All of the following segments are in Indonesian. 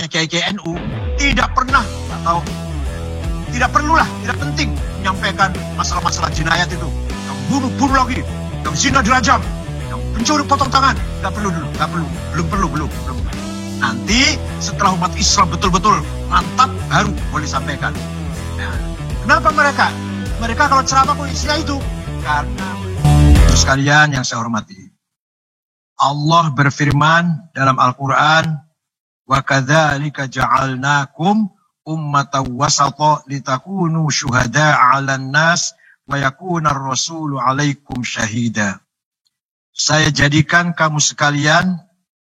misalnya kiai-kiai NU, tidak pernah atau tidak perlulah, tidak penting menyampaikan masalah-masalah jinayat itu. Yang bunuh lagi, yang zina dirajam, yang pencuri potong tangan. Nggak perlu dulu, nggak perlu, belum. Nanti setelah umat Islam betul-betul mantap, baru boleh sampaikan. Nah, kenapa mereka? Mereka kalau ceramah kok isinya itu? Karena terus sekalian yang saya hormati, Allah berfirman dalam Al-Quran, wa kadzalika ja'alnakum ummatan wasata litakunu syuhada'a 'alan nas wa yakuna ar-rasulu 'alaikum syahida. Saya jadikan kamu sekalian,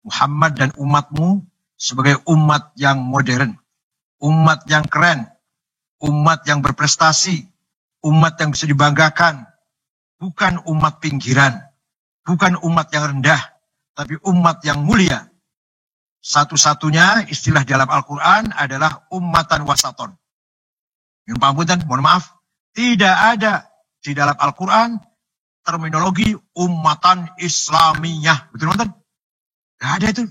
Muhammad dan umatmu, sebagai umat yang modern, umat yang keren, umat yang berprestasi, umat yang bisa dibanggakan, bukan umat pinggiran, bukan umat yang rendah, tapi umat yang mulia. Satu-satunya istilah dalam Al-Quran adalah ummatan wasaton. Mohon maaf, tidak ada di dalam Al-Quran terminologi ummatan Islamiyah. Betul, nonton? Gak ada itu.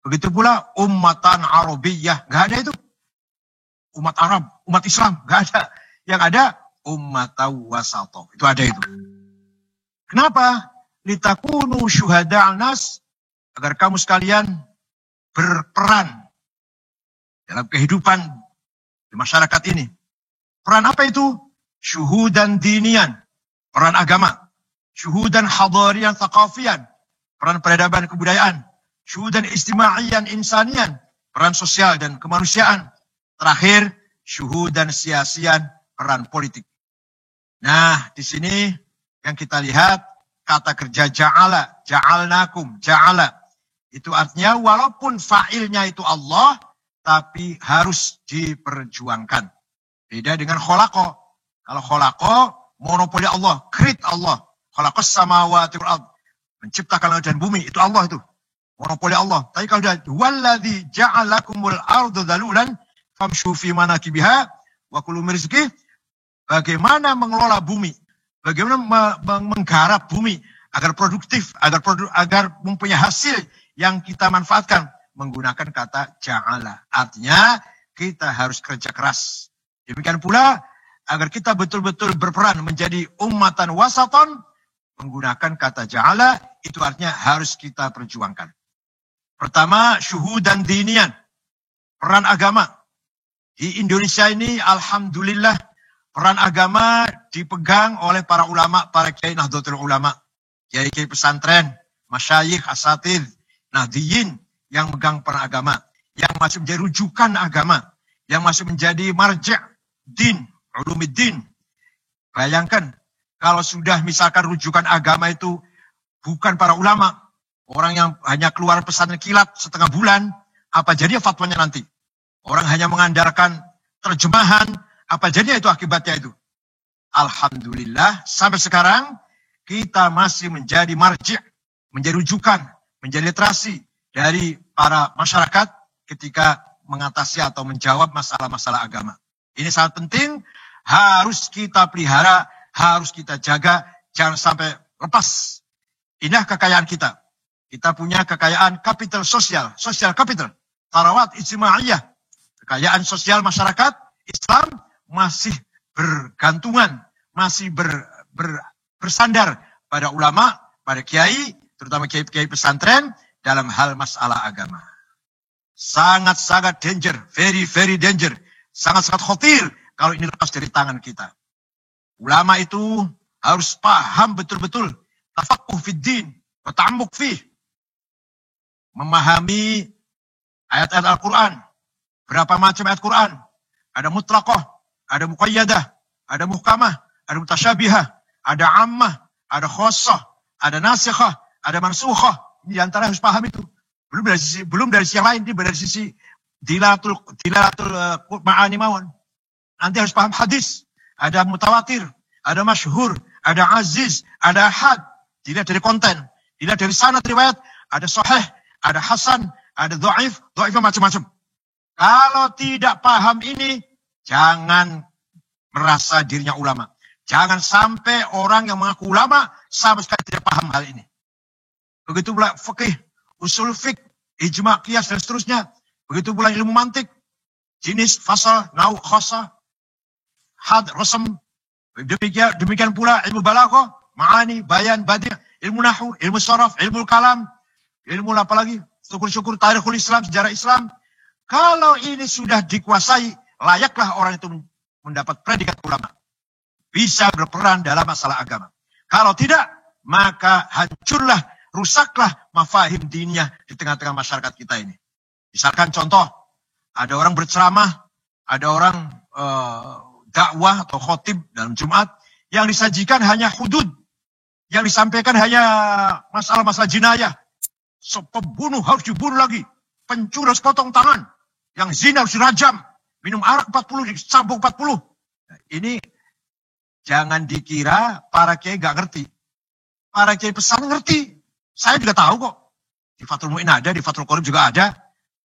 Begitu pula ummatan Arabiyah. Gak ada itu. Umat Arab, umat Islam. Gak ada. Yang ada ummatan wasaton. Itu ada itu. Kenapa? Litakunu syuhada'al nas, agar kamu sekalian berperan dalam kehidupan di masyarakat ini. Peran apa itu? Syuhudan dinian, peran agama. Syuhudan hadarian thaqafian, peran peradaban kebudayaan. Syuhudan istimaian insanian, peran sosial dan kemanusiaan. Terakhir, syuhudan siasian, peran politik. Nah, di sini yang kita lihat kata kerja ja'ala, ja'alnakum, ja'ala. Itu artinya walaupun fa'ilnya itu Allah, tapi harus diperjuangkan. Beda dengan kholaqo. Kalau kholaqo, monopoli Allah, create Allah. Kholaqos samawati wal ard, menciptakan langit dan bumi, itu Allah itu. Monopoli Allah. Tapi kalau dia, walladzi ja'alakumul ardu dhalulan, famshu fi manakibiha, wa kulu min rizqih. Bagaimana mengelola bumi? Bagaimana menggarap bumi agar produktif, agar mempunyai hasil yang kita manfaatkan, menggunakan kata ja'ala. Artinya kita harus kerja keras. Demikian pula agar kita betul-betul berperan menjadi ummatan wasaton, menggunakan kata ja'ala, itu artinya harus kita perjuangkan. Pertama, syuhudan dinian, peran agama. Di Indonesia ini alhamdulillah peran agama dipegang oleh para ulama, para kiai Nahdlatul Ulama, kiai-kiai pesantren, masyayikh, asatidz, nahdiyin yang megang peran agama, yang masih menjadi rujukan agama, yang masih menjadi marja' din, ulumiddin. Bayangkan kalau sudah misalkan rujukan agama itu bukan para ulama, orang yang hanya keluar pesantren kilat setengah bulan, apa jadi fatwanya nanti? Orang hanya mengandalkan terjemahan, apa jadinya itu akibatnya itu? Alhamdulillah sampai sekarang kita masih menjadi marji', menjadi rujukan, menjadi literasi dari para masyarakat ketika mengatasi atau menjawab masalah-masalah agama. Ini sangat penting, harus kita pelihara, harus kita jaga, jangan sampai lepas. Inilah kekayaan kita. Kita punya kekayaan kapital sosial, social capital, tarawat ijtimaiyah. Kekayaan sosial masyarakat Islam masih bergantungan, masih bersandar pada ulama, pada kiai, terutama kiai-kiai pesantren dalam hal masalah agama. Sangat-sangat danger, very danger, sangat-sangat khawatir kalau ini lepas dari tangan kita. Ulama itu harus paham betul-betul tafaqquh fid din wa ta'ammuq fih. Memahami ayat-ayat Al-Quran. Berapa macam ayat Quran? Ada mutlaqah, ada muqayyadah, ada muhkamah, ada mutasyabihah, ada ammah, ada khassah, ada nasikhah, ada mansukhah. Ini diantara harus paham itu. Belum dari sisi yang lain, dari sisi dilalatul ma'ani mawon. Nanti harus paham hadis, ada mutawatir, ada masyhur, ada aziz, ada ahad. Dilihat dari konten, dilihat dari sanad riwayat, ada sahih, ada hasan, ada dhaifnya macam-macam. Kalau tidak paham ini, jangan merasa dirinya ulama. Jangan sampai orang yang mengaku ulama sama sekali tidak paham hal ini. Begitu pula fikih, usul fiqh, ijma', qiyas dan seterusnya. Begitu pula ilmu mantik, jenis, fasal, nau, khosa, had, rasam. Demikian pula ilmu balaghah, ma'ani, bayan, badi', ilmu nahwu, ilmu sharaf, ilmu kalam, ilmu apa lagi? Syukur-syukur, tarikhul Islam, sejarah Islam. Kalau ini sudah dikuasai, layaklah orang itu mendapat predikat ulama. Bisa berperan dalam masalah agama. Kalau tidak, maka hancurlah, rusaklah mafahim diniyah di tengah-tengah masyarakat kita ini. Misalkan contoh, ada orang berceramah, ada orang dakwah atau khotib dalam Jumat, yang disajikan hanya hudud, yang disampaikan hanya masalah-masalah jinayah. So, pembunuh harus dibunuh lagi, pencuri harus potong tangan, yang zina harus dirajam, minum arak 40, disambung 40. Nah, ini jangan dikira para kiai gak ngerti. Para kiai pesan ngerti. Saya juga tahu kok. Di Fathul Mu'in ada, di Fathul Qorib juga ada.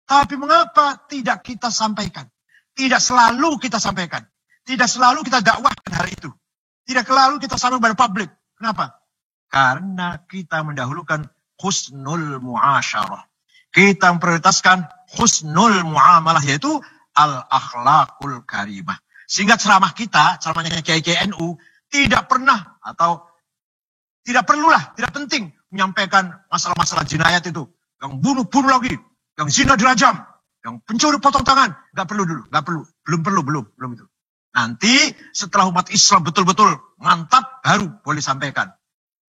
Tapi mengapa tidak kita sampaikan? Tidak selalu kita sampaikan. Tidak selalu kita dakwahkan hal itu. Tidak selalu kita sampaikan pada publik. Kenapa? Karena kita mendahulukan husnul muasyarah. Kita memprioritaskan husnul muamalah, yaitu al-akhlaqul karimah. Sehingga ceramah kita, ceramahnya kiai-kiai NU, tidak pernah atau tidak perlulah, tidak penting menyampaikan masalah-masalah jinayat itu. Yang bunuh lagi, yang zina dirajam, yang pencuri potong tangan. Gak perlu dulu, gak perlu. Belum itu. Nanti setelah umat Islam betul-betul mantap, baru boleh sampaikan.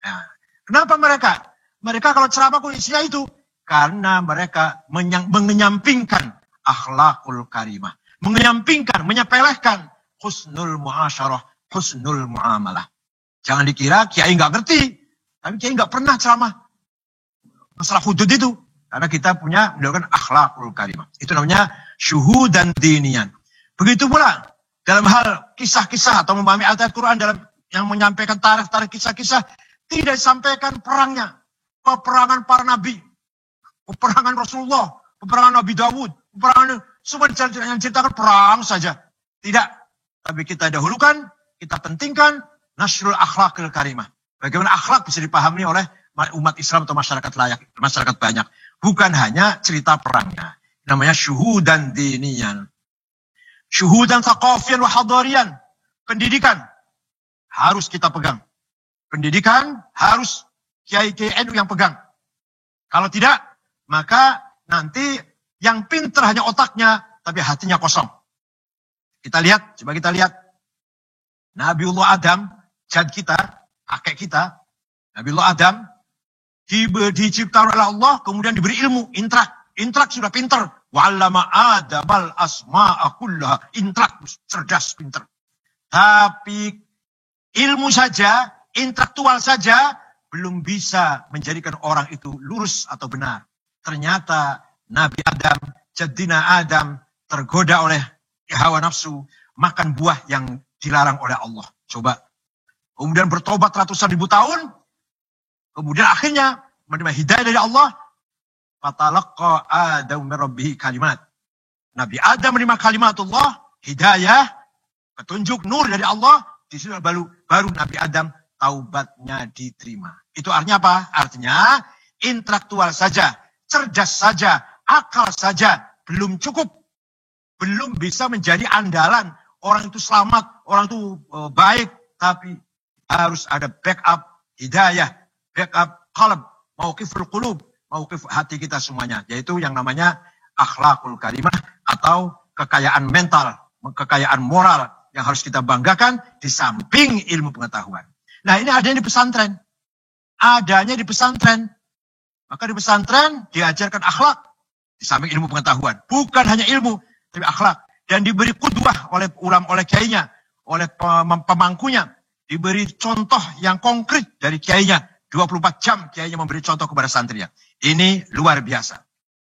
Nah, kenapa mereka? Mereka kalau ceramah isinya itu, karena mereka menyampingkan akhlakul karimah. Menyampingkan, menyepelekan husnul muasyarah, husnul muamalah. Jangan dikira kiai nggak ngerti, tapi kiai nggak pernah ceramah masalah hudud itu, karena kita punya mendapatkan akhlakul karimah. Itu namanya syuhudan diniyan. Begitu pula dalam hal kisah-kisah atau memahami ayat Quran dalam yang menyampaikan tarikh kisah-kisah, tidak disampaikan perangnya, peperangan para nabi, peperangan Rasulullah, peperangan Nabi Dawud, peperangan semua yang ceritakan perang saja. Tidak. Tapi kita dahulukan, kita pentingkan nasrul akhlakil karimah. Bagaimana akhlak bisa dipahami oleh umat Islam atau masyarakat banyak. Bukan hanya cerita perangnya. Namanya syuhudan diniyan. Syuhudan thaqafiyan wa hadariyan. Pendidikan harus kita pegang. Pendidikan harus kiai-kiai NU yang pegang. Kalau tidak, maka nanti yang pintar hanya otaknya, tapi hatinya kosong. Coba kita lihat. Nabiullah Adam, jad kita, kakek kita, Nabiullah Adam, diciptakan oleh Allah, kemudian diberi ilmu, intrak sudah pintar. Wa'allama Adamal asma'a kullaha, intrak, cerdas, pintar. Tapi ilmu saja, intelektual saja, belum bisa menjadikan orang itu lurus atau benar. Ternyata Nabi Adam, Jaddina Adam, tergoda oleh hawa nafsu, makan buah yang dilarang oleh Allah. Coba. Kemudian bertobat ratusan ribu tahun. Kemudian akhirnya menerima hidayah dari Allah. Fatalaqqa Adam min rabbih kalimat. Nabi Adam menerima kalimatullah, hidayah, petunjuk nur dari Allah. Di situ baru Nabi Adam taubatnya diterima. Itu artinya apa? Artinya intelektual saja, cerdas saja, akal saja belum cukup. Belum bisa menjadi andalan. Orang itu selamat, orang itu baik, tapi harus ada backup hidayah, backup qalb, mauqiful qulub, mauqif hati kita semuanya, yaitu yang namanya akhlakul karimah atau kekayaan mental, kekayaan moral yang harus kita banggakan di samping ilmu pengetahuan. Nah, ini adanya di pesantren. Adanya di pesantren. Maka di pesantren diajarkan akhlak di samping ilmu pengetahuan. Bukan hanya ilmu, tapi akhlak. Dan diberi qudwah oleh kiainya, oleh pemangkunya. Diberi contoh yang konkret dari kiainya. 24 jam kiainya memberi contoh kepada santrinya. Ini luar biasa.